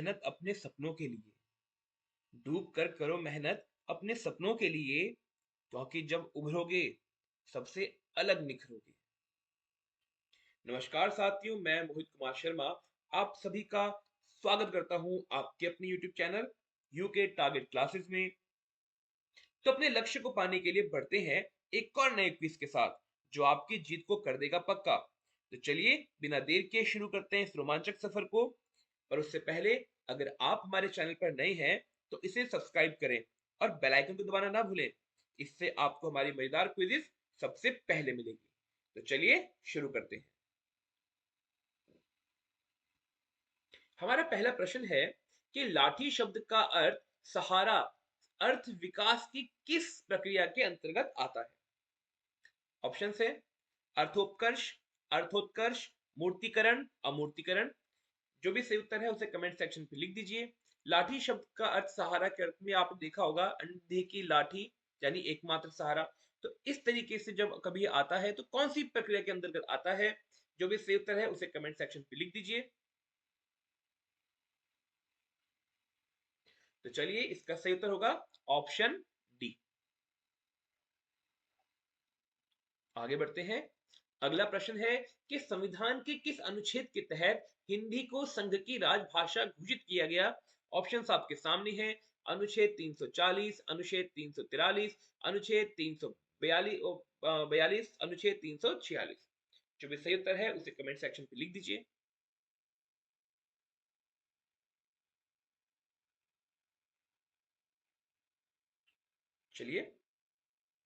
मेहनत अपने सपनों के लिए। डूब कर करो मेहनत अपने सपनों के लिए, क्योंकि जब उभरोगे सबसे अलग निखरोगे। नमस्कार साथियों, मैं मोहित कुमार शर्मा आप सभी का स्वागत करता हूं आपके अपने YouTube channel UK target classes में। तो अपने लक्ष्य को पाने के लिए बढ़ते हैं एक और नए क्विज के साथ, जो आपकी जीत को कर देगा पक्का। तो चलिए बिना देर के शुरू करते हैं इस रोमांचक सफर को। पर उससे पहले, अगर आप हमारे चैनल पर नए हैं तो इसे सब्सक्राइब करें और बेल आइकन को दबाना ना भूलें। इससे आपको हमारी मजेदार क्विज़ेस सबसे पहले मिलेगी। तो चलिए शुरू करते हैं। हमारा पहला प्रश्न है कि लाठी शब्द का अर्थ सहारा अर्थ विकास की किस प्रक्रिया के अंतर्गत आता है। ऑप्शन है अर्थोत्कर्ष, अर्थोत्कर्ष, मूर्तिकरण, अमूर्तिकरण। जो भी सही उत्तर है उसे कमेंट सेक्शन पे लिख दीजिए। लाठी शब्द का अर्थ सहारा के अर्थ में आपने देखा होगा, अंधे की लाठी यानी एकमात्र सहारा। तो इस तरीके से जब कभी आता है तो कौन सी प्रक्रिया के अंतर्गत आता है, जो भी सही उत्तर है उसे कमेंट सेक्शन पे लिख दीजिए। तो चलिए इसका सही उत्तर होगा ऑप्शन डी। आगे बढ़ते हैं। अगला प्रश्न है कि संविधान के किस अनुच्छेद के तहत हिंदी को संघ की राजभाषा घोषित किया गया। ऑप्शंस आपके सामने हैं। अनुच्छेद 340, अनुच्छेद 343, अनुच्छेद 342, अनुच्छेद 346। जो भी सही उत्तर है उसे कमेंट सेक्शन पे लिख दीजिए। चलिए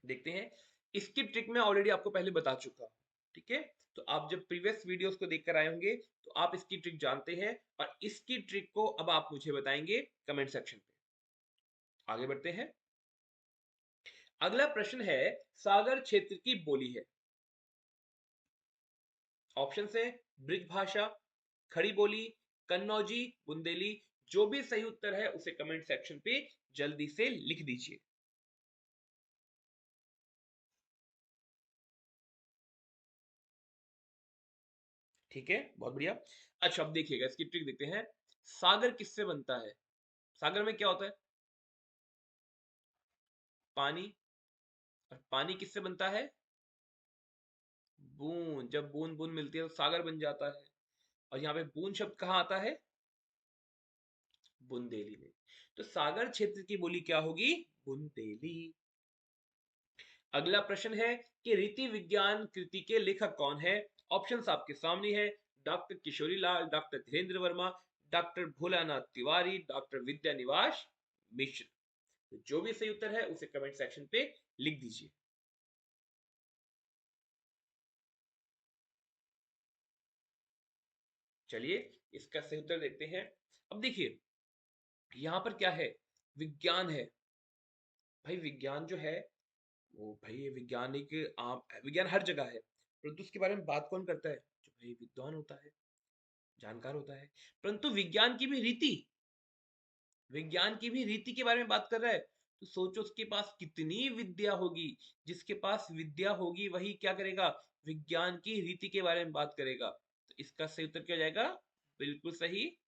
देखते हैं। इसकी ट्रिक मैं ऑलरेडी आपको पहले बता चुका हूं, ठीक है। तो आप जब प्रीवियस वीडियोस को देखकर आए होंगे तो आप इसकी ट्रिक जानते हैं, और इसकी ट्रिक को अब आप मुझे बताएंगे कमेंट सेक्शन पे। आगे बढ़ते हैं। अगला प्रश्न है सागर क्षेत्र की बोली है। ऑप्शन है ब्रिज भाषा, खड़ी बोली, कन्नौजी, बुंदेली। जो भी सही उत्तर है उसे कमेंट सेक्शन पे जल्दी से लिख दीजिए। ठीक है, बहुत बढ़िया। अच्छा अब देखिएगा, इसकी ट्रिक देखते हैं। सागर किससे बनता है? सागर में क्या होता है? पानी। और पानी किससे बनता है? बूंद। जब बूंद बूंद मिलती है तो सागर बन जाता है। और यहाँ पे बूंद शब्द कहाँ आता है? बुंदेली में। तो सागर क्षेत्र की बोली क्या होगी? बुंदेली। अगला प्रश्न है कि रीति विज्ञान कृति के लेखक कौन है। ऑप्शंस आपके सामने है। Doctor Kishori Lal, doctor Dhirendra Verma, doctor Bholanath Tiwari, doctor Vidyanivas Mishra. तो जो भी सही उत्तर है उसे कमेंट सेक्शन पे लिख दीजिए। चलिए इसका सही उत्तर देखते हैं। अब देखिए यहां पर क्या है, विज्ञान है। भाई विज्ञान जो है वो भाई वैज्ञानिक, आप विज्ञान हर जगह है, परंतु उसके बारे में बात कौन करता है? जो भाई विद्वान होता है, जानकार होता है। परंतु विज्ञान की भी रीति के बारे में बात कर रहा है। तो सोचो उसके पास कितनी विद्या होगी। जिसके पास विद्या होगी वही क्या करेगा? विज्ञान की रीति के बारे में बात करेगा। तो इसका सही उत्तर क्या हो जाएगा? बिल्कुल सही,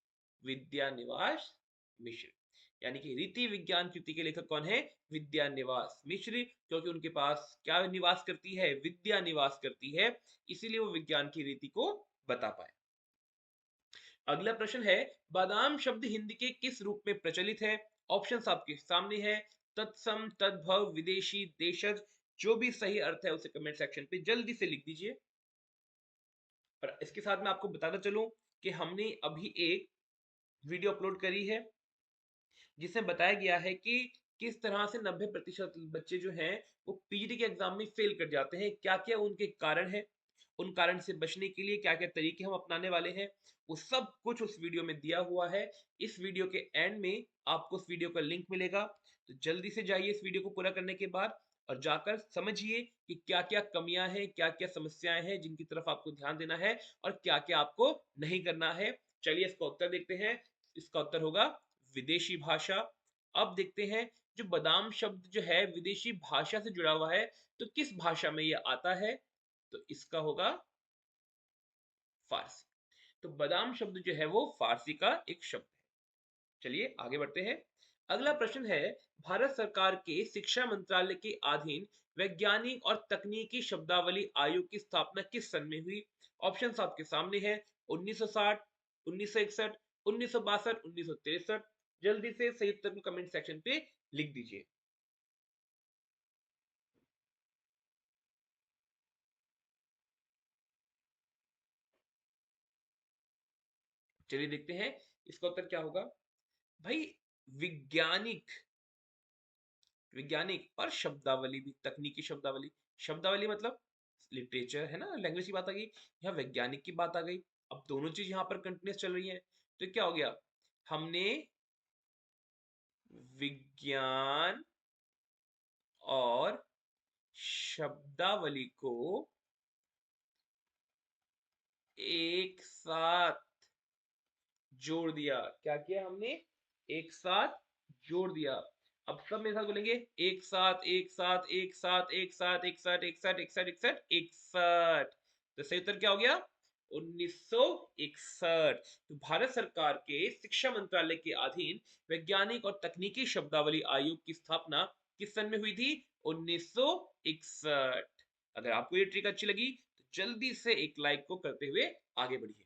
विद्यानिवास मिश्र। यानी कि रीति विज्ञान कृति के लेखक कौन है? विद्यानिवास मिश्र। क्योंकि उनके पास क्या निवास करती है? विद्या निवास करती है, इसीलिए वो विज्ञान की रीति को बता पाए। अगला प्रश्न है बादाम शब्द हिंदी के किस रूप में प्रचलित है। ऑप्शंस आपके सामने है। तत्सम, तद्भव, विदेशी, देशज। जो भी सही अर्थ है उसे कमेंट सेक्शन पे जल्दी से लिख दीजिए। और इसके साथ मैं आपको बताना चलूं कि हमने अभी एक वीडियो अपलोड करी है जिसमें बताया गया है कि किस तरह से 90% बच्चे जो हैं वो पीजीडी के एग्जाम में फेल कर जाते हैं, क्या क्या उनके कारण है, उन कारण से बचने के लिए क्या क्या तरीके हम अपनाने वाले हैं, वो सब कुछ उस वीडियो में दिया हुआ है। इस वीडियो के एंड में आपको उस वीडियो का लिंक मिलेगा। तो जल्दी से जाइए इस वीडियो को पूरा करने के बाद और जाकर समझिए कि क्या क्या कमियां हैं, क्या क्या समस्याएं हैं जिनकी तरफ आपको ध्यान देना है और क्या क्या आपको नहीं करना है। चलिए इसका उत्तर देखते हैं। इसका उत्तर होगा विदेशी भाषा। अब देखते हैं जो बादाम शब्द जो है विदेशी भाषा से जुड़ा हुआ है, तो किस भाषा में यह आता है? तो इसका होगा फारसी। तो बादाम शब्द जो है वो फारसी का एक शब्द है। चलिए आगे बढ़ते हैं। अगला प्रश्न है, भारत सरकार के शिक्षा मंत्रालय के अधीन वैज्ञानिक और तकनीकी शब्दावली आयोग की स्थापना किस सन में हुई? ऑप्शंस आपके सामने है। 1960, 1961, 1962, 1963। जल्दी से सही उत्तर को कमेंट सेक्शन पे लिख दीजिए। चलिए देखते हैं इसका उत्तर क्या होगा। भाई, विज्ञानिक, वैज्ञानिक और शब्दावली भी, तकनीकी शब्दावली। शब्दावली मतलब लिटरेचर है ना, लैंग्वेज की बात आ गई। यहाँ वैज्ञानिक की बात आ गई। अब दोनों चीज यहाँ पर कंटिन्यूस चल रही है, तो क्या हो गया, हमने विज्ञान और शब्दावली को एक साथ जोड़ दिया। क्या किया हमने? एक साथ जोड़ दिया। अब सब मेरे साथ बोलेंगे, एक साथ, एक साथ, एक साथ, एक साथ, एक साथ, एक साथ, एक साथ, एक साथ, एक साथ। तो सही उत्तर क्या हो गया? 1961। तो भारत सरकार के शिक्षा मंत्रालय के अधीन वैज्ञानिक और तकनीकी शब्दावली आयोग की स्थापना किस सन में हुई थी? 1961। अगर आपको ये ट्रिक अच्छी लगी तो जल्दी से एक लाइक को करते हुए आगे बढ़िए।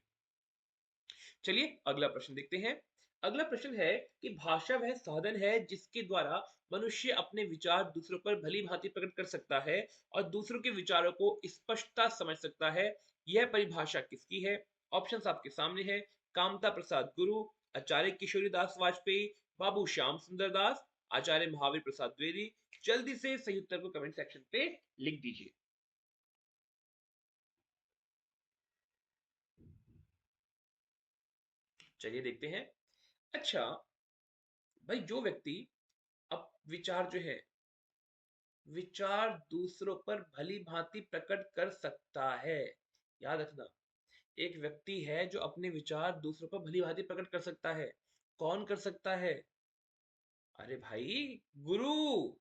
चलिए अगला प्रश्न देखते हैं। अगला प्रश्न है कि भाषा वह साधन है जिसके द्वारा मनुष्य अपने विचार दूसरों पर भली भांति प्रकट कर सकता है और दूसरों के विचारों को स्पष्टता समझ सकता है। यह परिभाषा किसकी है? ऑप्शंस आपके सामने है। कामता प्रसाद गुरु, आचार्य किशोरी दास वाजपेयी, बाबू श्याम सुंदर दास, आचार्य महावीर प्रसाद द्विवेदी। जल्दी से सही उत्तर को कमेंट सेक्शन पे लिख दीजिए। चलिए देखते हैं। अच्छा भाई, जो व्यक्ति अब विचार जो है, विचार दूसरों पर भली भांति प्रकट कर सकता है। याद रखना, एक व्यक्ति है जो अपने विचार दूसरों पर भली भांति प्रकट कर सकता है। कौन कर सकता है? अरे भाई, गुरु।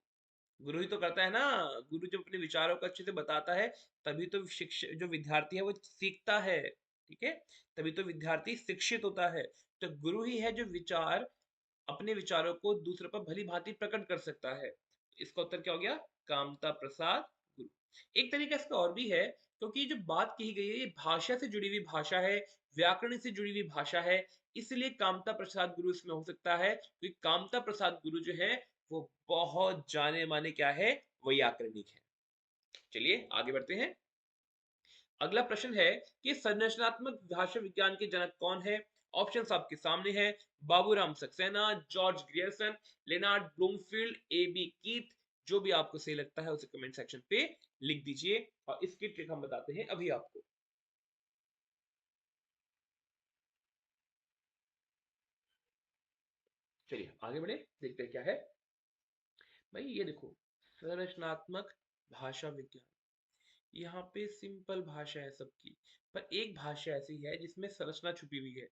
गुरु ही तो करता है ना। गुरु जब अपने विचारों को अच्छे से बताता है, तभी तो शिक्षक जो विद्यार्थी है वो सीखता है। ठीक है, तभी तो विद्यार्थी शिक्षित होता है। तो गुरु ही है जो विचार, अपने विचारों को दूसरों पर भली भांति प्रकट कर सकता है। इसका उत्तर क्या हो गया? कामता प्रसाद गुरु। एक तरीका इसका और भी है, क्योंकि ये जो बात कही गई है ये भाषा से जुड़ी हुई भाषा है, व्याकरण से जुड़ी हुई भाषा है, इसलिए कामता प्रसाद गुरु इसमें हो सकता है, क्योंकि कामता प्रसाद गुरु जो है वो बहुत जाने माने क्या है, वैयाकरणिक है। चलिए आगे बढ़ते हैं। अगला प्रश्न है कि संरचनात्मक भाषा विज्ञान के जनक कौन है? ऑप्शंस आपके सामने है। Baburam Saxena, George Grierson, Leonard Bloomfield, A B Keith. जो भी आपको सही लगता है उसे कमेंट सेक्शन पे लिख दीजिए और इसकी ट्रिक हम बताते हैं अभी आपको। चलिए आगे बढ़े, देखते हैं क्या है। भाई ये देखो, संरचनात्मक भाषा विज्ञान, यहाँ पे सिंपल भाषा है सबकी, पर एक भाषा ऐसी है जिसमें संरचना छुपी हुई है।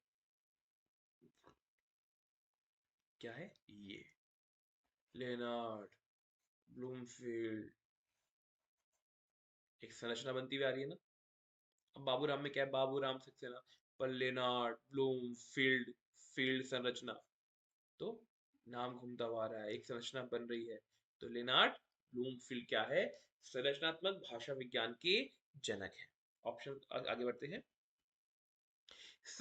क्या है ये? Leonard Bloomfield. एक संरचना बनती हुई आ रही है ना। अब बाबूराम में क्या है? बाबूराम सक्सेना। पर लेनार्ड ब्लूम फील्ड, फील्ड संरचना। तो नाम घूमता हुआ आ रहा है, एक संरचना बन रही है। तो लेनार्ड ब्लूम फील्ड क्या है? संरचनात्मक भाषा विज्ञान के जनक है। ऑप्शन आगे बढ़ते हैं।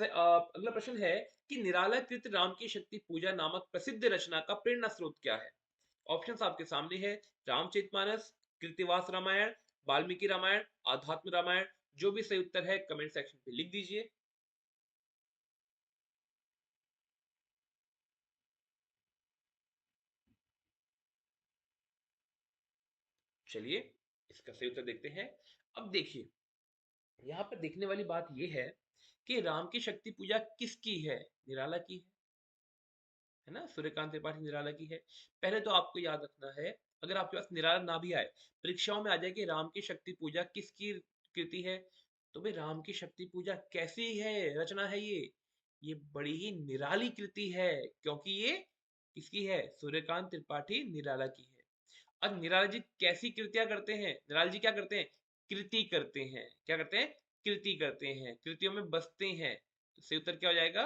अगला प्रश्न है कि निराला कृत राम की शक्ति पूजा नामक प्रसिद्ध रचना का प्रेरणा स्रोत क्या है? ऑप्शंस आपके सामने है। रामचरितमानस, कृतिवास रामायण, वाल्मीकि रामायण, आध्यात्म रामायण। जो भी सही उत्तर है कमेंट सेक्शन पे लिख दीजिए। चलिए इसका सही उत्तर देखते हैं। अब देखिए, यहाँ पर देखने वाली बात यह है कि राम की शक्ति पूजा किसकी है? निराला की है ना, सूर्यकांत त्रिपाठी निराला की है। पहले तो आपको याद रखना है, अगर आपके पास निराला ना भी आए, परीक्षाओं में आ जाए कि राम की शक्ति पूजा किसकी कृति है, तो भाई राम की शक्ति पूजा कैसी है रचना है ये बड़ी ही निराली कृति है, क्योंकि ये किसकी है? सूर्यकांत त्रिपाठी निराला की है। अब निराला जी कैसी कृतियां करते हैं? निराला जी क्या करते हैं? कृति करते हैं। क्या करते हैं? कृति करते हैं, कृतियों में बसते हैं। तो सही उत्तर क्या हो जाएगा?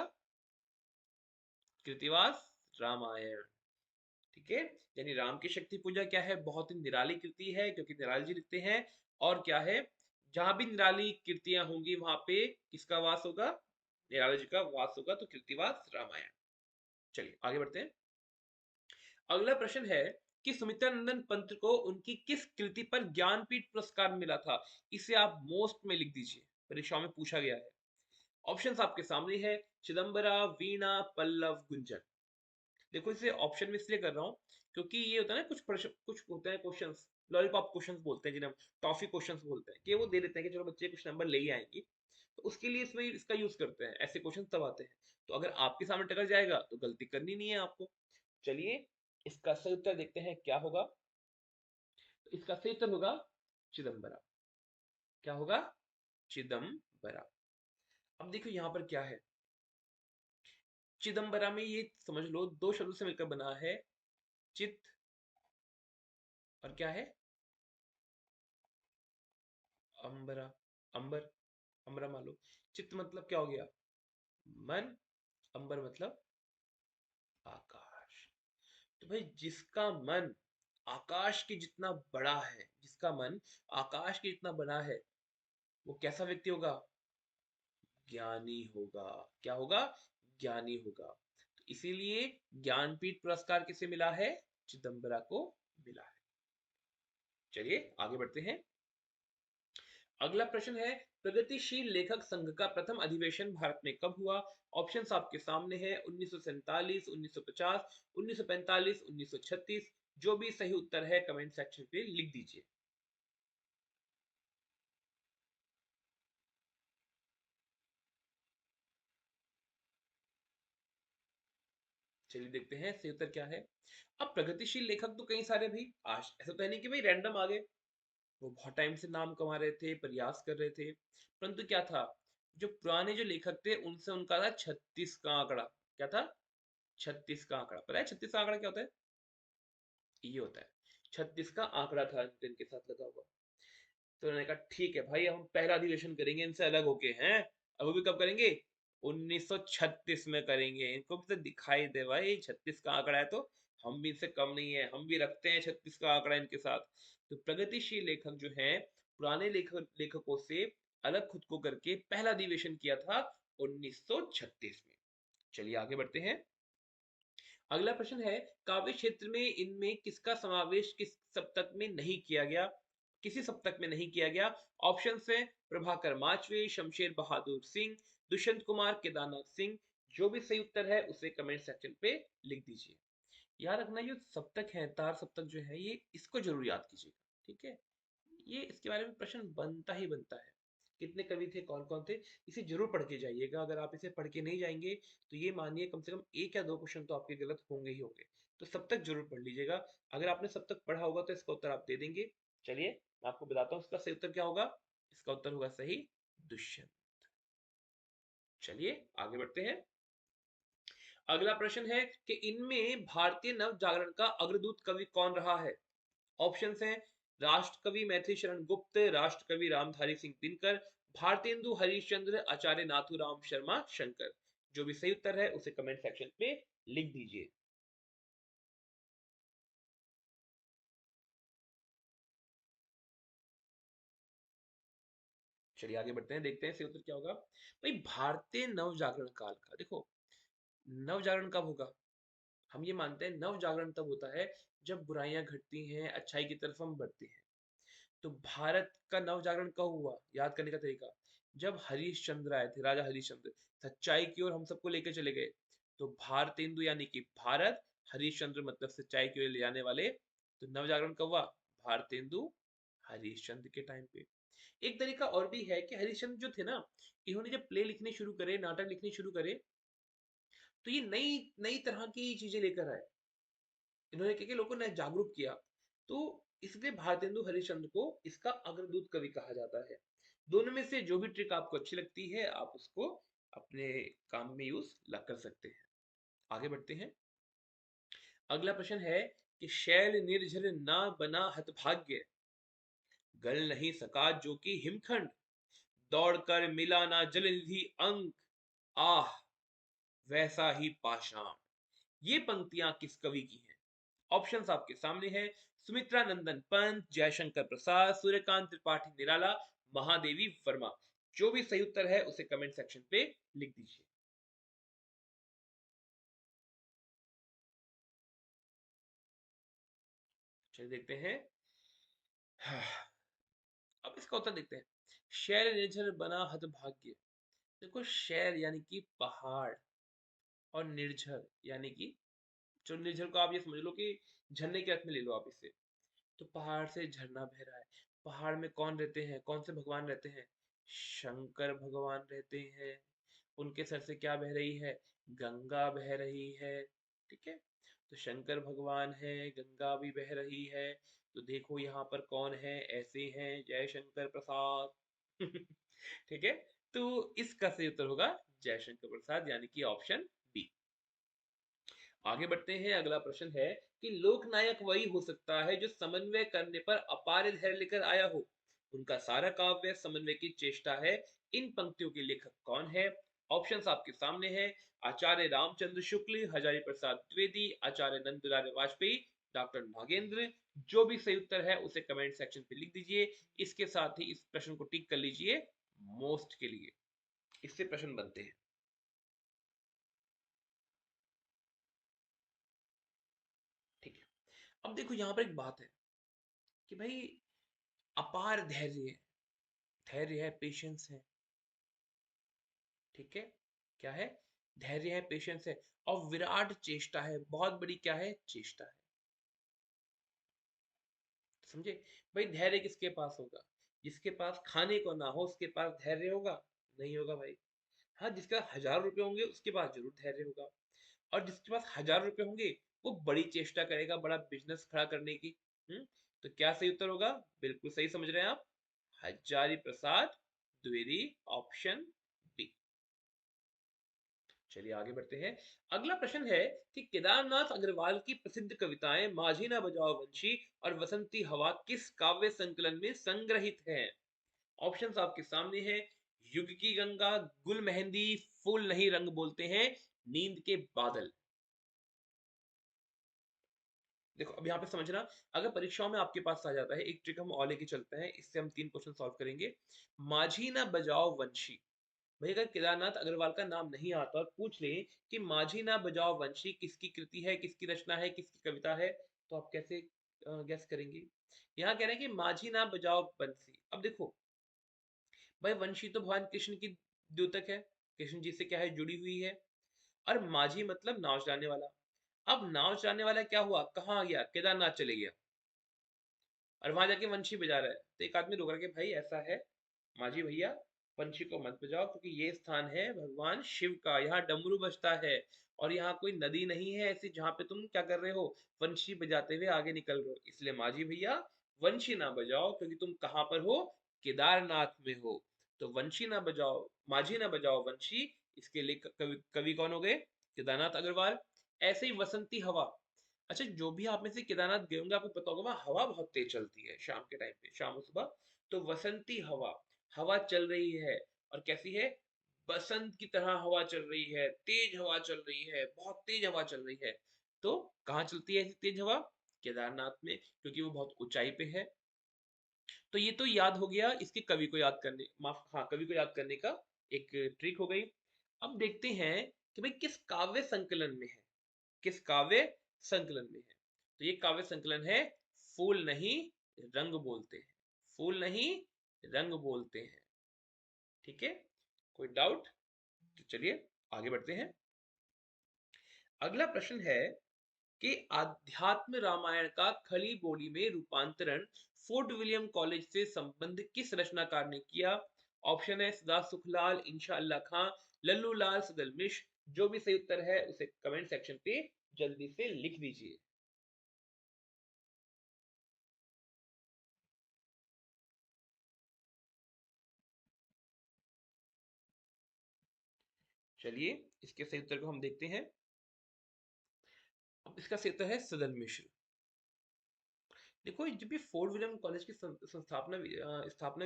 कृतिवास रामायण। ठीक है, यानी राम की शक्ति पूजा क्या है, बहुत ही निराली कृति है क्योंकि निराली जी लिखते हैं। और क्या है, जहां भी निराली कृतियां होंगी वहां पे किसका वास होगा, निराली जी का वास होगा, तो कृतिवास रामायण। चलिए आगे बढ़ते हैं। अगला प्रश्न है कि सुमित्रानंदन पंत को उनकी किस कृति पर ज्ञानपीठ पुरस्कार मिला था, इसे आप मोस्ट में लिख दीजिए, परीक्षाओं में पूछा गया है। ऑप्शंस आपके सामने है, चिदम्बरा, वीणा, पल्लव, गुंजन। देखो इसे ऑप्शन में इसलिए कर रहा हूँ क्योंकि ये होता है ना, कुछ प्रश्न, कुछ होते हैं क्वेश्चंस, लॉलीपॉप क्वेश्चंस बोलते हैं जिन्हें हम टॉफी क्वेश्चंस बोलते हैं, कि वो दे देते हैं कि चलो बच्चे कुछ नंबर ले ही आएंगे, तो उसके लिए इसमें इसका यूज करते हैं, ऐसे क्वेश्चन तब आते हैं। तो अगर आपके सामने टकर जाएगा तो गलती करनी नहीं है आपको। चलिए इसका सही उत्तर देखते हैं क्या होगा। तो इसका सही उत्तर होगा चिदम्बरा। क्या होगा, चिदम्बरा। अब देखो यहां पर क्या है, चिदम्बरा में ये समझ लो दो शब्दों से मिलकर बना है, चित और क्या है, अंबरा, अंबर, अंबरा मान लो। चित्त मतलब क्या हो गया, मन, अंबर मतलब आकाश। तो भाई जिसका मन आकाश के जितना बड़ा है, जिसका मन आकाश के जितना बड़ा है, वो कैसा व्यक्ति होगा, ज्ञानी होगा। क्या होगा, ज्ञानी होगा। तो इसीलिए ज्ञानपीठ पुरस्कार किसे मिला है, चिदम्बरा को मिला है। चलिए आगे बढ़ते हैं। अगला प्रश्न है, प्रगतिशील लेखक संघ का प्रथम अधिवेशन भारत में कब हुआ। ऑप्शंस आपके सामने है, 1947, 1950, 1945, 1936। जो भी सही उत्तर है कमेंट सेक्शन पे लिख दीजिए। चलिए देखते हैं सही उत्तर क्या है। अब प्रगतिशील लेखक तो कई सारे भी, आज ऐसा तो है नहीं कि भाई रैंडम आ गए, वो बहुत टाइम से नाम कमा रहे थे, प्रयास कर रहे थे, परंतु क्या था, जो पुराने जो लेखक थे उनसे उनका था 36 का आंकड़ा। क्या था, 36 का आंकड़ा। पता है 36 का आंकड़ा क्या होता है, ये होता है 36 का आंकड़ा था इनके साथ लगा हुआ। तो उन्होंने कहा ठीक है भाई, हम पहला अधिवेशन करेंगे इनसे अलग होके हैं। अब वो भी कब करेंगे, 1936 में करेंगे, इनको भी तो दिखाई दे भाई 36 का आंकड़ा है, तो हम भी इनसे कम नहीं है, हम भी रखते हैं 36 का आंकड़ा इनके साथ। तो प्रगतिशील लेखक जो है, पुराने लेखकों से अलग खुद को करके पहला अधिवेशन किया था 1936 में। चलिए आगे बढ़ते हैं। अगला प्रश्न है, काव्य क्षेत्र में इनमें किसका समावेश किस सप्तक में नहीं किया गया, किसी सप्तक में नहीं किया गया। ऑप्शन है, प्रभाकर माचवे, शमशेर बहादुर सिंह, दुष्यंत कुमार, केदारनाथ सिंह। जो भी सही उत्तर है उसे कमेंट सेक्शन पे लिख दीजिए। याद रखना ये सप्तक है, तार सप्तक जो है, ये इसको जरूर याद कीजिएगा। ठीक है, ये इसके बारे में प्रश्न बनता ही बनता है, कितने कवि थे, कौन कौन थे, इसे जरूर पढ़ के जाइएगा। अगर आप इसे पढ़ के नहीं जाएंगे तो ये मानिए कम से कम एक या दो क्वेश्चन तो आपके गलत होंगे ही होंगे। तो सब तक जरूर पढ़ लीजिएगा। अगर आपने सब तक पढ़ा होगा तो इसका उत्तर आप दे देंगे। चलिए मैं आपको बताता हूँ इसका सही उत्तर क्या होगा। इसका उत्तर होगा सही, दुष्यंत। चलिए आगे बढ़ते हैं। अगला प्रश्न है कि इनमें भारतीय नव जागरण का अग्रदूत कवि कौन रहा है। ऑप्शंस हैं, राष्ट्रकवि मैथिली शरण गुप्त, राष्ट्रकवि रामधारी सिंह दिनकर, भारतेंदु हरिश्चंद्र, आचार्य नाथूराम शर्मा शंकर। जो भी सही उत्तर है उसे कमेंट सेक्शन पे लिख दीजिए। चलिए आगे बढ़ते हैं, देखते हैं सही उत्तर क्या होगा। भाई भारतीय नव जागरण काल का देखो, नव जागरण कब होगा, हम ये मानते हैं नव जागरण तब होता है जब बुराइयां घटती हैं, अच्छाई की तरफ हम बढ़ते हैं। तो भारत का नव जागरण कब हुआ, याद करने का तरीका, जब हरिश्चंद्र आए थे, राजा हरिश्चंद्र सच्चाई की ओर हम सबको लेकर चले गए। तो भारतेंदु यानी कि भारत, हरिश्चंद्र मतलब सच्चाई की ओर ले जाने वाले। तो नव जागरण कब हुआ, भारतेंदु हरिश्चंद्र के टाइम पे। एक तरीका और भी है कि हरिश्चंद्र जो थे ना, इन्होंने जब प्ले लिखने शुरू करे, नाटक लिखने शुरू करे, तो ये नई नई तरह की चीजें लेकर आए। इन्होंने क्या किया, लोगों ने जागरूक किया। तो इसलिए भारतेंदु हरिश्चंद्र को इसका अग्रदूत कवि कहा जाता है। दोनों में से जो भी ट्रिक आपको अच्छी लगती है आप उसको अपने काम में यूज कर सकते हैं। आगे बढ़ते हैं। अगला प्रश्न है कि शैल निर्झर ना बना हतभाग्य, गल नहीं सका जो कि हिमखंड, दौड़कर मिला ना जल निधि अंक, आह वैसा ही पाषाण। ये पंक्तियां किस कवि की हैं? ऑप्शंस आपके सामने हैं। सुमित्रा नंदन पंत, जयशंकर प्रसाद, सूर्यकांत त्रिपाठी निराला, महादेवी वर्मा। जो भी सही उत्तर है उसे कमेंट सेक्शन पे लिख दीजिए। चलिए देखते हैं। अब इसका उत्तर देखते हैं। शैल निर्झर बना हतभाग्य। देखो, शैल यानी कि पहाड़, और निर्झर यानी कि, जो निर्झर को आप ये समझ लो कि झरने के अर्थ में ले लो आप इसे। तो पहाड़ से झरना बह रहा है। पहाड़ में कौन रहते हैं, कौन से भगवान रहते हैं? शंकर भगवान रहते हैं। उनके सर से क्या बह रही है? गंगा बह रही है। ठीक है, तो शंकर भगवान है, गंगा भी बह रही है। तो देखो यहाँ पर कौन है, ऐसे हैं जयशंकर प्रसाद। ठीक है, तो इसका सही उत्तर होगा जयशंकर प्रसाद, यानी कि ऑप्शन बी। आगे बढ़ते हैं। अगला प्रश्न है कि लोकनायक वही हो सकता है जो समन्वय करने पर अपार धैर्य लेकर आया हो। उनका सारा काव्य समन्वय की चेष्टा है। इन पंक्तियों के लेखक कौन है? ऑप्शंस आपके सामने हैं। आचार्य रामचंद्र शुक्ल, हजारी प्रसाद द्विवेदी, आचार्य नंदलाल वाजपेयी, डॉक्टर नागेंद्र। जो भी सही उत्तर है उसे कमेंट सेक्शन पे लिख दीजिए। इसके साथ ही इस प्रश्न को टिक कर लीजिए मोस्ट के लिए। इससे प्रश्न बनते हैं। ठीक है, अब देखो यहाँ पर एक बात है कि भाई, अपार धैर्य है, धैर्य है, पेशेंस है। ठीक है, क्या है? धैर्य है, पेशेंस है, और विराट चेष्टा है, बहुत बड़ी क्या है? चेष्टा है। समझे? भाई धैर्य किसके पास होगा? जिसके पास खाने को ना हो उसके पास धैर्य होगा? नहीं होगा भाई। हाँ, जिसके पास 1,000 रुपए होंगे उसके पास जरूर धैर्य होगा। और जिसके पास 1,000 रुपए होंगे वो बड़ी चेष्टा करेगा, बड़ा बिजनेस खड़ा करने की। तो क्या सही उत्तर होगा? बिल्कुल सही समझ रहे हैं आप, हजारी प्रसाद द्विवेदी, ऑप्शन बी। चलिए आगे बढ़ते हैं। अगला प्रश्न है कि केदारनाथ अग्रवाल की प्रसिद्ध कविताएं माझी ना बजाओ वंशी और वसंती हवा किस काव्य संकलन में संग्रहित हैं? ऑप्शंस आपके सामने हैं। युग की गंगा, गुल मेहंदी, फूल नहीं रंग बोलते हैं, नींद के बादल। देखो अब यहाँ पे समझना, अगर परीक्षाओं में आपके पास आ जाता है, एक ट्रिक हम और लेके चलते हैं, इससे हम 3 क्वेश्चन सॉल्व करेंगे। माझी ना बजाओ वंशी। भाई अगर केदारनाथ अग्रवाल का नाम नहीं आता और पूछ ले कि माझी ना बजाओ वंशी किसकी कृति है, किसकी रचना है, किसकी कविता है, तो आप कैसे गैस करेंगे? यहाँ कह रहे हैं कि माझी ना बजाओ बंसी। अब देखो भाई, वंशी तो भगवान कृष्ण की द्योतक है, कृष्ण जी से क्या है, जुड़ी हुई है। और माझी मतलब नाव चलाने वाला। अब नाव चलाने वाला क्या हुआ, कहाँ गया? केदारनाथ चले गया, और वहां जाके वंशी बजा रहा है। तो एक आदमी रोक रहा है कि भाई ऐसा है माझी भैया, वंशी को मत बजाओ, क्योंकि ये स्थान है भगवान शिव का, यहाँ डमरू बजता है। और यहाँ कोई नदी नहीं है ऐसी जहाँ पे तुम क्या कर रहे हो, वंशी बजाते हुए आगे निकल रहे हो। इसलिए माझी भैया वंशी ना बजाओ, क्योंकि तुम कहाँ पर हो? केदारनाथ में हो। तो वंशी ना बजाओ, माझी ना बजाओ वंशी, इसके लिए कवि कवि कौन हो गए? केदारनाथ अग्रवाल। ऐसे ही वसंती हवा। अच्छा, जो भी आप में से केदारनाथ गए होंगे आपको पता होगा वहाँ हवा बहुत तेज चलती है शाम के टाइम पे, शाम और सुबह। तो वसंती हवा, हवा चल रही है, और कैसी है? बसंत की तरह हवा चल रही है, तेज हवा चल रही है, बहुत तेज हवा चल रही है। तो कहाँ चलती है ऐसी तेज हवा? केदारनाथ में, क्योंकि वो बहुत ऊंचाई पे है। तो ये तो याद हो गया इसके कवि को याद करने, माफ, हाँ, कवि को याद करने का एक ट्रिक हो गई। अब देखते हैं कि भाई किस काव्य संकलन में है, किस काव्य संकलन में है। तो ये काव्य संकलन है फूल नहीं रंग बोलते हैं, फूल नहीं रंग बोलते हैं। ठीक है, कोई डाउट? तो चलिए आगे बढ़ते हैं। अगला प्रश्न है कि आध्यात्म रामायण का खली बोली में रूपांतरण फोर्ट विलियम कॉलेज से संबंध किस रचनाकार ने किया? ऑप्शन है सदा सुखलाल, इंशा अल्लाह खां, लल्लू लाल सदलमिश। जो भी सही उत्तर है उसे कमेंट सेक्शन पे जल्दी से लिख दीजिए। चलिए इसके सही उत्तर को हम देखते हैं। अब इसका सही उत्तर है सदल मिश्र। देखो जब भी फोर्ट विलियम कॉलेज की स्थापना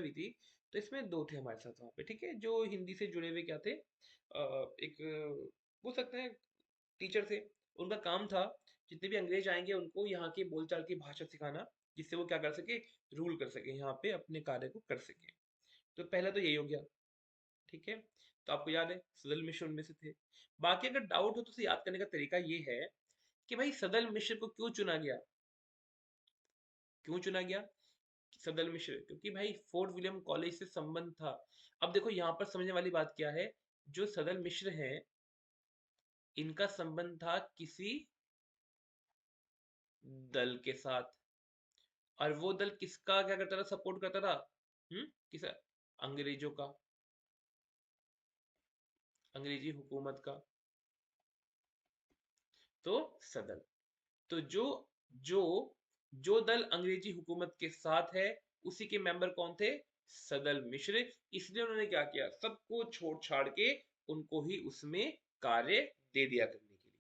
हुई थी, तो इसमें दो थे हमारे साथ वहाँ पे, ठीक है, जो हिंदी से जुड़े हुए क्या थे, एक बोल सकते हैं टीचर थे। उनका काम था जितने भी अंग्रेज आएंगे उनको यहाँ की बोलचाल की भाषा सिखाना, जिससे वो क्या कर सके, रूल कर सके, यहाँ पे अपने कार्य को कर सके। तो पहला तो यही हो गया, ठीक है। तो आपको याद है सदल मिश्र उनमें से थे। बाकी अगर डाउट हो तो उसे याद करने का तरीका ये है कि भाई सदल मिश्र को क्यों चुना गया, क्यों चुना गया सदल मिश्र, क्योंकि भाई फोर्ट विलियम कॉलेज से संबंध था। अब देखो यहाँ पर समझने वाली बात क्या है, जो सदल मिश्र हैं इनका संबंध था किसी दल के साथ, और वो दल किसका क्या करता था, सपोर्ट करता था, किस, अंग्रेजों का, अंग्रेजी हुकूमत का। तो सदल, तो जो जो जो दल अंग्रेजी हुकूमत के साथ है उसी के मेंबर कौन थे, सदल मिश्र। इसलिए उन्होंने क्या किया, सबको छोड़ छाड़ के उनको ही उसमें कार्य दे दिया करने के लिए।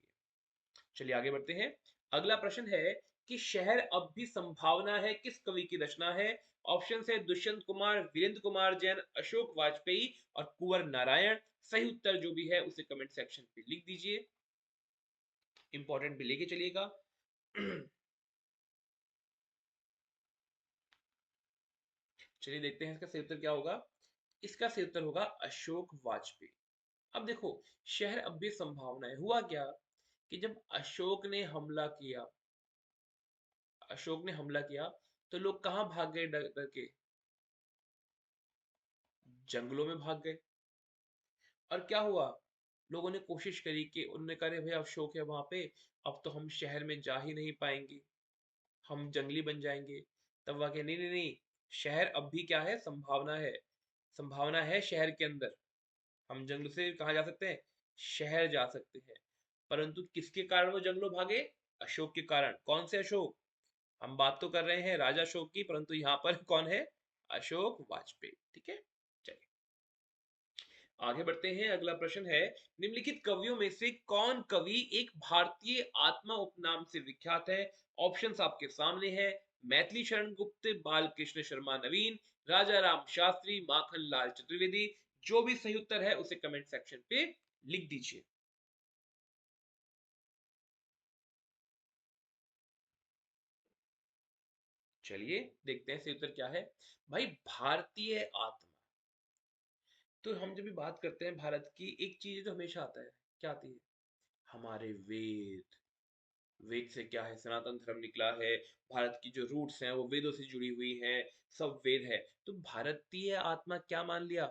चलिए आगे बढ़ते हैं। अगला प्रश्न है कि शहर अब भी संभावना है किस कवि की रचना है। ऑप्शन है दुष्यंत कुमार, वीरेंद्र कुमार जैन, अशोक वाजपेयी और कुंवर नारायण। सही उत्तर जो भी है उसे कमेंट सेक्शन पे लिख दीजिए, इंपॉर्टेंट भी लेके चलिएगा। चलिए देखते हैं इसका सही उत्तर क्या होगा। इसका सही उत्तर होगा अशोक वाजपेयी। अब देखो, शहर अब भी संभावना है, हुआ क्या कि जब अशोक ने हमला किया तो लोग कहाँ भाग गए, डर डर के, जंगलों में भाग गए। और क्या हुआ, लोगों ने कोशिश करी कि उन्होंने कहा अरे भाई अशोक है वहां पे, अब तो हम शहर में जा ही नहीं पाएंगे, हम जंगली बन जाएंगे। तब वहां के नहीं नहीं नहीं, शहर अब भी क्या है, संभावना है, संभावना है शहर के अंदर, हम जंगल से कहाँ जा सकते हैं, शहर जा सकते हैं। परंतु किसके कारण वो जंगलों भागे, अशोक के कारण। कौन से अशोक, हम बात तो कर रहे हैं राजा अशोक की, परंतु यहाँ पर कौन है, अशोक वाजपेयी, ठीक है। चलिए आगे बढ़ते हैं। अगला प्रश्न है, निम्नलिखित कवियों में से कौन कवि एक भारतीय आत्मा उपनाम से विख्यात है। ऑप्शंस आपके सामने है, मैथिली शरण गुप्त, बालकृष्ण शर्मा नवीन, राजा राम शास्त्री, माखन लाल चतुर्वेदी। जो भी सही उत्तर है उसे कमेंट सेक्शन पे लिख दीजिए। चलिए देखते हैं सही उत्तर क्या है। भाई भारतीय आत्मा, तो हम जब भी बात करते हैं भारत की, एक चीज जो हमेशा आता है, क्या आती है, हमारे वेद। वेद से क्या है, सनातन धर्म निकला है, भारत की जो रूट्स हैं वो वेदों से जुड़ी हुई हैं, सब वेद है। तो भारतीय आत्मा क्या मान लिया,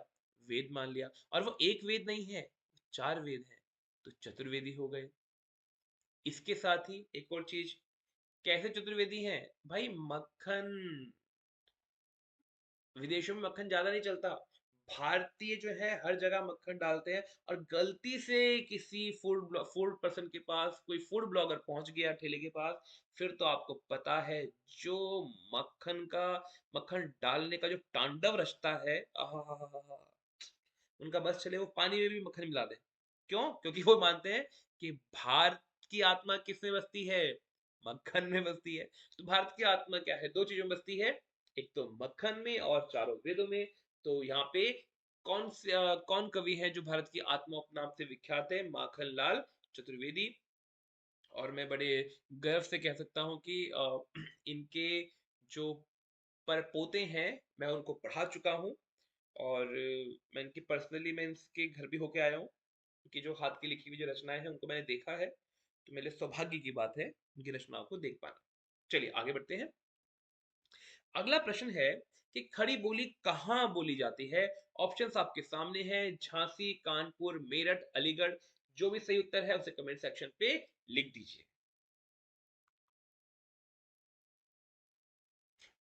वेद मान लिया। और वो एक वेद नहीं है, चार वेद हैं, तो चतुर्वेदी हो गए। इसके साथ ही एक और चीज, कैसे चतुर्वेदी हैं, भाई मक्खन, विदेशों में मक्खन ज्यादा नहीं चलता, भारतीय जो है हर जगह मक्खन डालते हैं। और गलती से किसी फूड पर्सन के पास कोई फूड ब्लॉगर पहुंच गया ठेले के पास, फिर तो आपको पता है जो मक्खन का, मक्खन डालने का जो तांडव रचता है, आहा, उनका बस चले वो पानी में भी मक्खन मिला दे। क्यों, क्योंकि वो मानते हैं कि भारत की आत्मा किसमें बसती है, मक्खन में बसती है। तो भारत की आत्मा क्या है, दो चीजों में बसती है, एक तो मक्खन में और चारों वेदों में। तो यहाँ पे कौन कवि है जो भारत की आत्मा उपनाम से विख्यात है, माखन लाल चतुर्वेदी। और मैं बड़े गर्व से कह सकता हूँ कि इनके जो पर पोते हैं मैं उनको पढ़ा चुका हूँ। और मैं इनकी पर्सनली मैं इनके घर भी होके आया हूँ, क्योंकि जो हाथ की लिखी हुई जो रचनाएं हैं उनको मैंने देखा है, तो मेरे लिए सौभाग्य की बात है उनकी रचनाओं को देख पाना। चलिए आगे बढ़ते हैं। अगला प्रश्न है कि खड़ी बोली कहाँ बोली जाती है। ऑप्शंस आपके सामने हैं, झांसी, कानपुर, मेरठ, अलीगढ़। जो भी सही उत्तर है उसे कमेंट सेक्शन पे लिख दीजिए।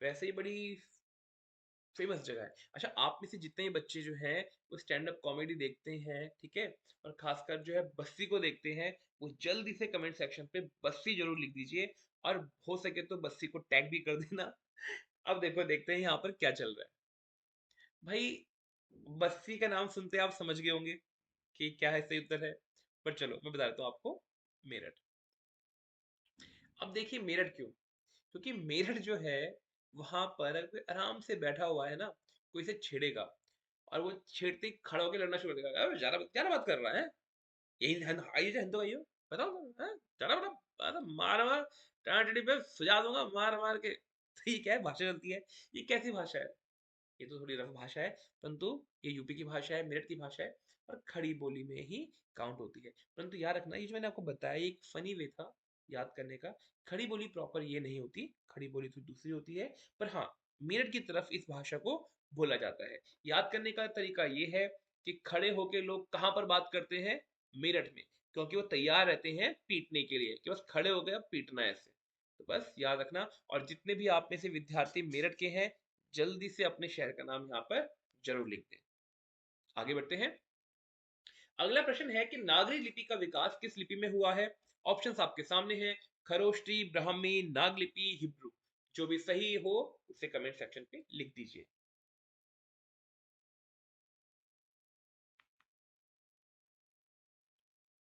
वैसे ही बड़ी फेमस जगह है। अच्छा, आप में से जितने ही बच्चे जो हैं वो स्टैंड अप कॉमेडी देखते हैं, ठीक है, और खासकर जो है बस्सी को देखते हैं, वो जल्दी से कमेंट सेक्शन पे बस्सी जरूर लिख दीजिए। और हो सके तो बस्सी को टैग भी कर देना। अब देखो, देखते हैं यहाँ पर क्या चल रहा है। भाई बस्सी का नाम सुनते आप समझ गए होंगे कि क्या है, सही उत्तर है। पर चलो मैं बता देता हूँ आपको, मेरठ। अब देखिए मेरठ क्यों, क्योंकि मेरठ जो है वहां पर अगर कोई आराम से बैठा हुआ है ना, कोई इसे छेड़ेगा और वो छेड़ते ही खड़ा होकर लड़ना शुरू कर देगा, "अबे, ज्यादा ज्यादा बात कर रहा है, यही हिंदू का ही हो, बताओ तो, हाँ? चला बता, अरे मार मार टाँटड़ी पे सुझा दूंगा मार मार के। तो ये क्या है, भाषा चलती है? ये कैसी भाषा है? ये तो थोड़ी रफ भाषा है, परंतु ये यूपी की भाषा है, मेरठ की भाषा है, और खड़ी बोली में ही काउंट होती है। परंतु याद रखना, ये जो मैंने आपको बताया, ये एक फनी वे था याद करने का। खड़ी बोली प्रॉपर ये नहीं होती, खड़ी बोली थोड़ी दूसरी होती है। पर हाँ, मेरठ की तरफ इस भाषा को बोला जाता है। याद करने का तरीका ये है कि खड़े होके लोग कहाँ पर बात करते हैं? मेरठ में। क्योंकि वो तैयार रहते हैं पीटने के लिए, कि बस खड़े हो गए अब पीटना है ऐसे। तो बस याद रखना। और जितने भी आप में से विद्यार्थी मेरठ के हैं, जल्दी से अपने शहर का नाम यहाँ पर जरूर लिख दें। आगे बढ़ते हैं। अगला प्रश्न है कि नागरी लिपि का विकास किस लिपि में हुआ है? ऑप्शंस आपके सामने हैं। खरोष्टी, ब्राह्मी, नागलिपि, हिब्रू। जो भी सही हो उसे कमेंट सेक्शन पे लिख दीजिए।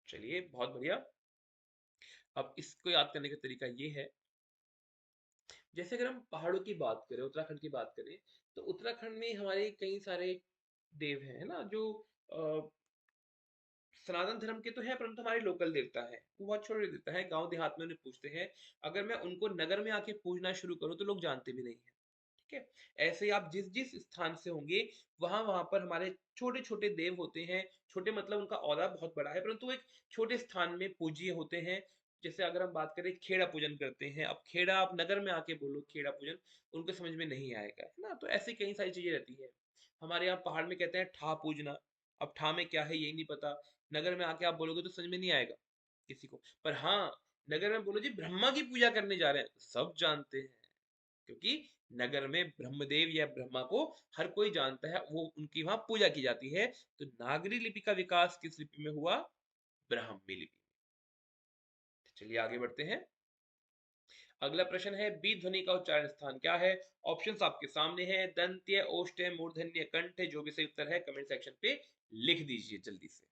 चलिए, बहुत बढ़िया। अब इसको याद करने का तरीका ये है, जैसे अगर हम पहाड़ों की बात करें, उत्तराखंड की बात करें, तो उत्तराखंड में हमारे कई सारे देव हैं, है ना, जो सनातन धर्म के तो हैं, परंतु हमारे लोकल देवता हैं, वो बहुत छोटे देवता हैं, गांव देहात में उन्हें पूजते हैं। अगर मैं उनको नगर में आके पूजना शुरू करूं तो लोग जानते भी नहीं है। ठीक है? ऐसे ही आप जिस जिस स्थान से होंगे, वहां वहां पर हमारे छोटे छोटे देव होते हैं। छोटे मतलब उनका औदा बहुत बड़ा है, परंतु वो एक छोटे स्थान में पूज्य होते हैं। जैसे अगर हम बात करें, खेड़ा पूजन करते हैं। अब खेड़ा, आप नगर में आके बोलो खेड़ा पूजन, उनको समझ में नहीं आएगा, है ना। तो ऐसी कई सारी चीजें रहती है। हमारे यहाँ पहाड़ में कहते हैं ठा पूजना। अब ठा में क्या है यही नहीं पता, नगर में आके आप बोलोगे तो समझ में नहीं आएगा किसी को। पर हाँ, नगर में बोलो जी ब्रह्मा की पूजा करने जा रहे हैं, तो सब जानते हैं। क्योंकि नगर में ब्रह्मदेव या ब्रह्मा को हर कोई जानता है, वो उनकी वहां पूजा की जाती है। तो नागरी लिपि का विकास किस लिपि में हुआ? ब्राह्मी लिपि में। चलिए आगे बढ़ते हैं। अगला प्रश्न है, बी ध्वनि का उच्चारण स्थान क्या है? ऑप्शंस आपके सामने हैं। दंत्य, ओष्ठ्य, मूर्धन्य, कंठ। जो भी सही उत्तर है कमेंट सेक्शन पे लिख दीजिए जल्दी से।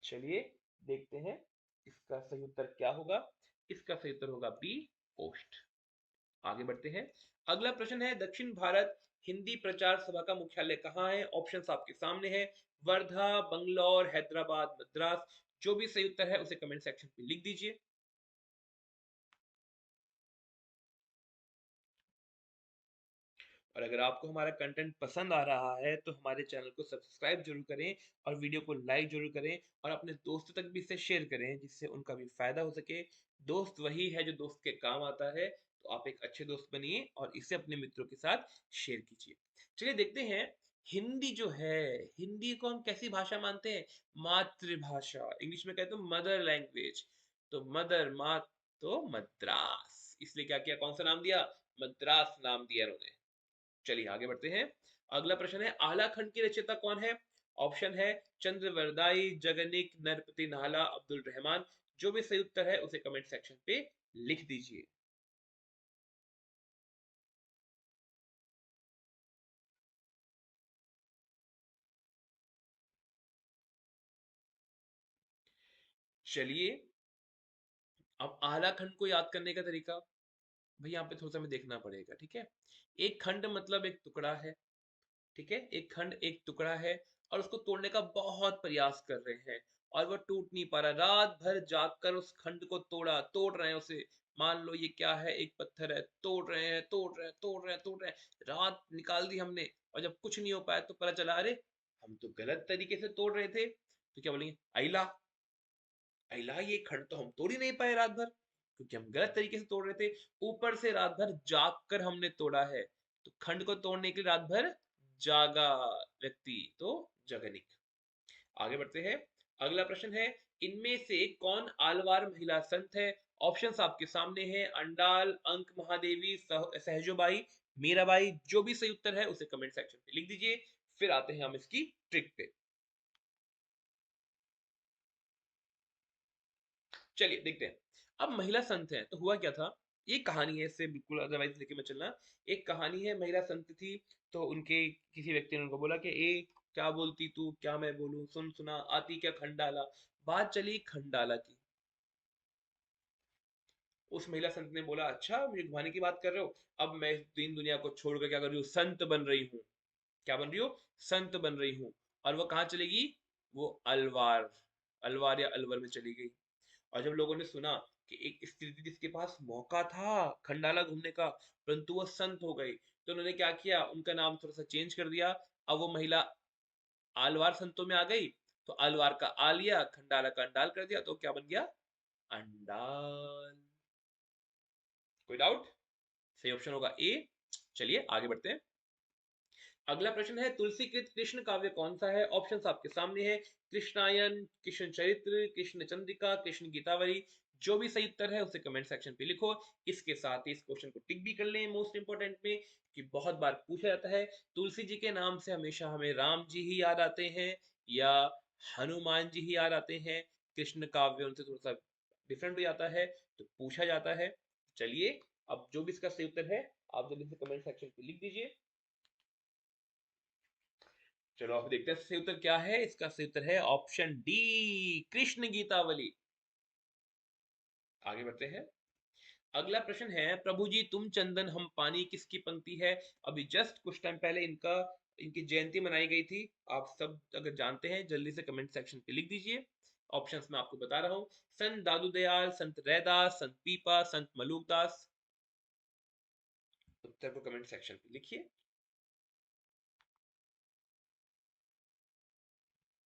चलिए देखते हैं इसका सही उत्तर क्या होगा। इसका सही उत्तर होगा बी, ओष्ठ। आगे बढ़ते हैं। अगला प्रश्न है, दक्षिण भारत हिंदी प्रचार सभा का मुख्यालय कहाँ है? ऑप्शंस आपके सामने है। वर्धा, बंगलौर, हैदराबाद, मद्रास। जो भी सही उत्तर है उसे कमेंट सेक्शन पे लिख दीजिए। और अगर आपको हमारा कंटेंट पसंद आ रहा है तो हमारे चैनल को सब्सक्राइब जरूर करें, और वीडियो को लाइक जरूर करें, और अपने दोस्तों तक भी इसे शेयर करें, जिससे उनका भी फायदा हो सके। दोस्त वही है जो दोस्त के काम आता है। तो आप एक अच्छे दोस्त बनिए और इसे अपने मित्रों के साथ शेयर कीजिए। चलिए देखते हैं। हिंदी जो है, हिंदी को हम कैसी भाषा मानते हैं? मातृभाषा, इंग्लिश में कहते हैं मदर लैंग्वेज। तो मदर, मात, तो मद्रास। इसलिए क्या किया, कौन सा नाम दिया? मद्रास नाम दिया उन्होंने। चलिए आगे बढ़ते हैं। अगला प्रश्न है, आला खंड की रचयिता कौन है? ऑप्शन है चंद्रवरदाई, जगनिक, नरपति नाला, अब्दुल रहमान। जो भी सही उत्तर है उसे कमेंट सेक्शन पे लिख दीजिए। चलिए, अब आला खंड को याद करने का तरीका, भाई यहाँ पे थोड़ा सा हमें देखना पड़ेगा। ठीक है? एक खंड मतलब एक टुकड़ा है। ठीक है, एक खंड एक टुकड़ा है, और उसको तोड़ने का बहुत प्रयास कर रहे हैं, और वो टूट नहीं पा रहा। रात भर जागकर उस खंड को तोड़ रहे हैं उसे। मान लो ये क्या है, एक पत्थर है, तोड़ रहे हैं, तोड़ रहे हैं, तोड़ रहे हैं, तोड़ रहे हैं, रात निकाल दी हमने। और जब कुछ नहीं हो पाया तो पता चला, अरे हम तो गलत तरीके से तोड़ रहे थे। तो क्या बोलेंगे? अला, अला, ये खंड तो हम तोड़ ही नहीं पाए रात भर, क्योंकि हम गलत तरीके से तोड़ रहे थे। ऊपर से रात भर जाग कर हमने तोड़ा है। तो खंड को तोड़ने के लिए रात भर जागा व्यक्ति, तो जगनिक। आगे बढ़ते हैं। अगला प्रश्न है, इनमें से कौन आलवार महिला संत है? ऑप्शंस आपके सामने हैं। अंडाल, अंक महादेवी, सहजोबाई, मीराबाई। जो भी सही उत्तर है उसे कमेंट सेक्शन पे लिख दीजिए। फिर आते हैं हम इसकी ट्रिक पे। चलिए देखते हैं। अब महिला संत है तो हुआ क्या था, ये कहानी है, इससे बिल्कुल अदरवाइज लेके मैं चलना। एक कहानी है, महिला संत थी। तो उनके किसी व्यक्ति ने उनको बोला कि ए, क्या बोलती तू, क्या मैं बोलूं, सुन सुना, आती क्या खंडाला। बात चली खंडाला की। उस महिला संत ने बोला, अच्छा मुझे घुमाने की बात कर रहे हो, अब मैं इस दीन दुनिया को छोड़कर क्या कर रही हूँ, संत बन रही हूँ। क्या बन रही हो, संत बन रही हूँ। और वो कहाँ चलेगी, वो अलवार, अलवार या अलवर में चली गई। और जब लोगों ने सुना कि एक स्त्री थी जिसके पास मौका था खंडाला घूमने का, परंतु वो संत हो गई, तो उन्होंने क्या किया, उनका नाम थोड़ा सा चेंज कर दिया। अब वो महिला आलवार संतों में आ गई, तो आलवार का आ लिया, खंडाला का अंडाल कर दिया, तो क्या बन गया, अंडाल। कोई डाउट? सही ऑप्शन होगा ए। चलिए आगे बढ़ते हैं। अगला प्रश्न है, तुलसीकृत कृष्ण काव्य कौन सा है? ऑप्शंस आपके सामने है, कृष्णायन, कृष्ण चरित्र, कृष्ण चंद्रिका, कृष्ण गीतावली। जो भी सही उत्तर है उसे कमेंट सेक्शन पे लिखो। इसके साथ ही इस क्वेश्चन को टिक भी कर लें मोस्ट इंपोर्टेंट में, कि बहुत बार पूछा जाता है तुलसी जी के नाम से हमेशा हमें राम जी ही याद आते हैं या हनुमान जी ही याद आते हैं, कृष्ण काव्य उनसे थोड़ा सा डिफरेंट हो जाता है, तो पूछा जाता है। चलिए, अब जो भी इसका सही उत्तर है आप जल्दी से कमेंट सेक्शन पे लिख दीजिए। चलो अब देखते हैं सही उत्तर क्या है। इसका सही उत्तर है ऑप्शन डी, कृष्ण गीतावली। आगे बढ़ते हैं। अगला प्रश्न है, प्रभु जी तुम चंदन हम पानी किसकी पंक्ति है? अभी जस्ट कुछ टाइम पहले इनकी जयंती मनाई गई थी। आप सब अगर जानते हैं जल्दी से कमेंट सेक्शन पे लिख दीजिए। ऑप्शंस मैं आपको बता रहा हूँ, संत दादू दयाल, संत रैदास, संत पीपा, संत मलूकदास। उत्तर को कमेंट सेक्शन पे लिखिए।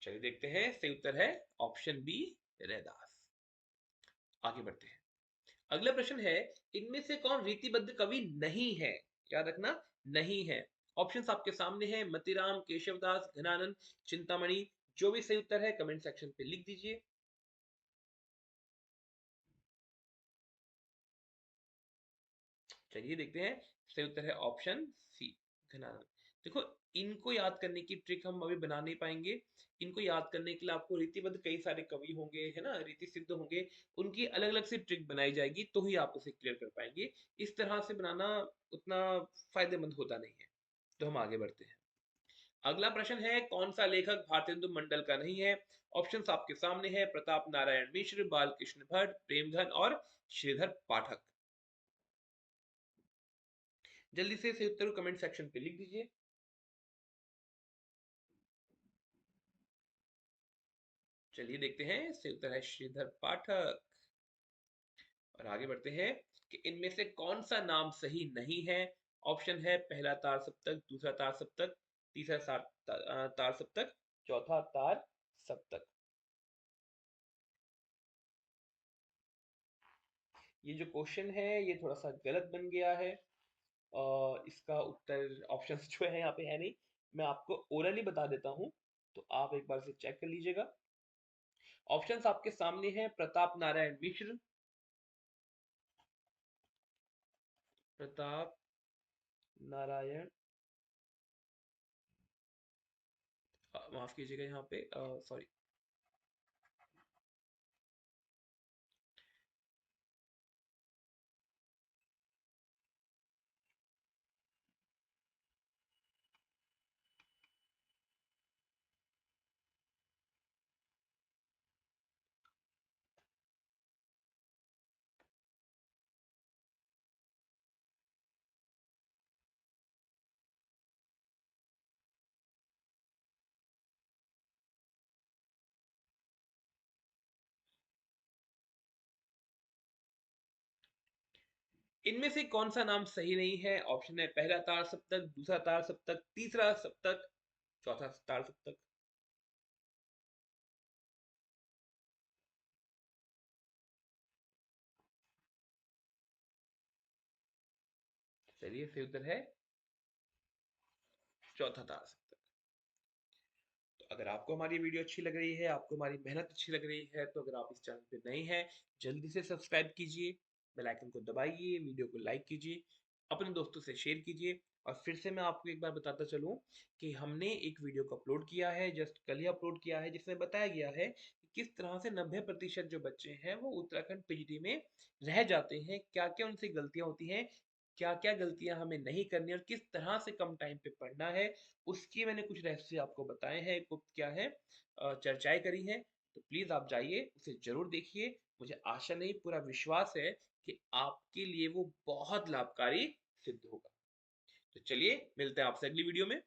चलिए देखते हैं, सही उत्तर है ऑप्शन बी, रैदास। आगे बढ़ते हैं। अगला प्रश्न है, इनमें से कौन रीतिबद्ध कवि नहीं है? याद रखना, नहीं है। ऑप्शंस आपके सामने हैं, मतीराम, केशवदास, घनानंद, चिंतामणि। जो भी सही उत्तर है कमेंट सेक्शन पे लिख दीजिए। चलिए देखते हैं, सही उत्तर है ऑप्शन सी, घनानंद। देखो, इनको याद करने की ट्रिक हम अभी बना नहीं पाएंगे। इनको याद करने के लिए आपको रीतिबद्ध कई सारे कवि होंगे, है ना, रीति सिद्ध होंगे, उनकी अलग अलग सी ट्रिक बनाई जाएगी, तो ही आप उसे क्लियर कर पाएंगे। इस तरह से बनाना उतना फायदेमंद होता नहीं है। तो हम आगे बढ़ते हैं। अगला प्रश्न है, कौन सा लेखक भारतेंदु मंडल का नहीं है? ऑप्शंस आपके सामने है, प्रताप नारायण मिश्र, बालकृष्ण भट्ट, प्रेमघन और श्रीधर पाठक। जल्दी से सही उत्तर कमेंट सेक्शन पे लिख दीजिए। चलिए देखते हैं, सही उत्तर है श्रीधर पाठक। और आगे बढ़ते हैं कि इनमें से कौन सा नाम सही नहीं है? ऑप्शन है, पहला तार सप्तक, दूसरा तार सप्तक, तीसरा तार सप्तक, चौथा तार सप्तक। ये जो क्वेश्चन है ये थोड़ा सा गलत बन गया है। इसका उत्तर ऑप्शंस जो है यहाँ पे है नहीं। मैं आपको ओरली बता देता हूँ, तो आप एक बार से चेक कर लीजिएगा। ऑप्शंस आपके सामने हैं, प्रताप नारायण मिश्र, प्रताप नारायण, माफ कीजिएगा यहाँ पे, सॉरी, इनमें से कौन सा नाम सही नहीं है? ऑप्शन है, पहला तार सप्तक, दूसरा तार सप्तक, तीसरा सप्तक, चौथा तार सप्तक। चलिए, सही उत्तर है चौथा तार सप्तक। तो अगर आपको हमारी वीडियो अच्छी लग रही है, आपको हमारी मेहनत अच्छी लग रही है, तो अगर आप इस चैनल पे नए हैं, जल्दी से सब्सक्राइब कीजिए, बेल आइकन को दबाइए, वीडियो को लाइक कीजिए, अपने दोस्तों से शेयर कीजिए। और फिर से मैं आपको एक बार बताता चलूं कि हमने एक वीडियो को अपलोड किया है, जस्ट कल ही अपलोड किया है, जिसमें बताया गया है कि किस तरह से 90% जो बच्चे हैं वो उत्तराखंड पीजीटी में रह जाते हैं, क्या क्या उनसे गलतियां होती हैं, क्या क्या गलतियां हमें नहीं करनी और किस तरह से कम टाइम पे पढ़ना है। उसकी मैंने कुछ रहस्य आपको बताए हैं, गुप्त क्या है, चर्चाएं करी हैं। तो प्लीज आप जाइए, उसे जरूर देखिए। मुझे आशा नहीं, पूरा विश्वास है कि आपके लिए वो बहुत लाभकारी सिद्ध होगा। तो चलिए, मिलते हैं आपसे अगली वीडियो में।